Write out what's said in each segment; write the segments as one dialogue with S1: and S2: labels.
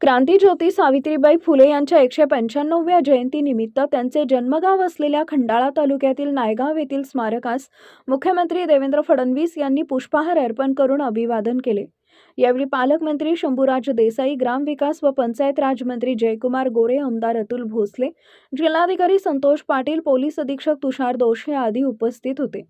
S1: क्रांतीज्योती सावित्रीबाई फुले यांच्या 195व्या जयंतीनिमित्त त्यांचे जन्मगाव असलेल्या खंडाळा तालुक्यातील नायगाव येथील स्मारकास मुख्यमंत्री देवेंद्र फडणवीस यांनी पुष्पहार अर्पण करून अभिवादन केले। यावेळी पालकमंत्री शंभूराज देसाई, ग्रामविकास व पंचायत राज मंत्री जयकुमार गोरे, आमदार अतुल भोसले, जिल्हाधिकारी संतोष पाटील, पोलीस अधीक्षक तुषार दोषे आदी उपस्थित होते।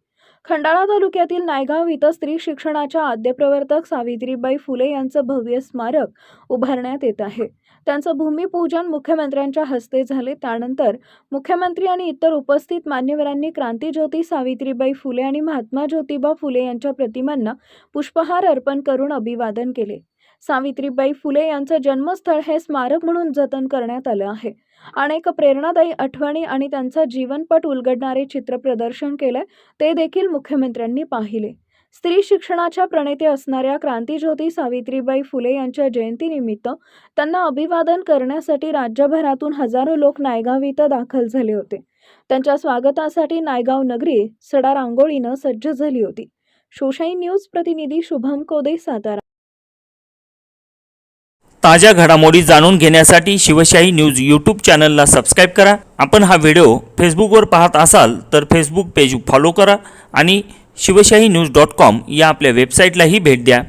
S1: खंडाळा तालुक्यातील नायगाव इथं स्त्री शिक्षणाच्या आद्यप्रवर्तक सावित्रीबाई फुले यांचं भव्य स्मारक उभारण्यात येत आहे। त्यांचं भूमिपूजन मुख्यमंत्र्यांच्या हस्ते झाले। त्यानंतर मुख्यमंत्री आणि इतर उपस्थित मान्यवरांनी क्रांतीज्योती सावित्रीबाई फुले आणि महात्मा ज्योतिबा फुले यांच्या प्रतिमांना पुष्पहार अर्पण करून अभिवादन केले। सावित्रीबाई फुले यांचं जन्मस्थळ हे स्मारक म्हणून जतन करण्यात आलं आहे। अनेक प्रेरणादायी आठवणी आणि त्यांचा जीवनपट उलगडणारे चित्र प्रदर्शन केले, ते देखील मुख्यमंत्र्यांनी पाहिले। स्त्री शिक्षणाच्या प्रणेते असणाऱ्या क्रांतीज्योती सावित्रीबाई फुले यांच्या जयंतीनिमित्त त्यांना अभिवादन करण्यासाठी राज्यभरातून हजारो लोक नायगाव इथं दाखल झाले होते। त्यांच्या स्वागतासाठी नायगाव नगरी सडा रांगोळीनं सज्ज झाली होती। सोशाई न्यूज प्रतिनिधी शुभम कोदे, सातारा।
S2: ताज्या घडामोडी जाणून घेण्यासाठी शिवशाही न्यूज यूट्यूब चॅनलला सबस्क्राइब करा। आपण हा व्हिडिओ फेसबुकवर पाहत असाल तर फेसबुक पेज फॉलो करा आणि शिवशाही न्यूज.com या आपल्या वेबसाईटलाही भेट द्या।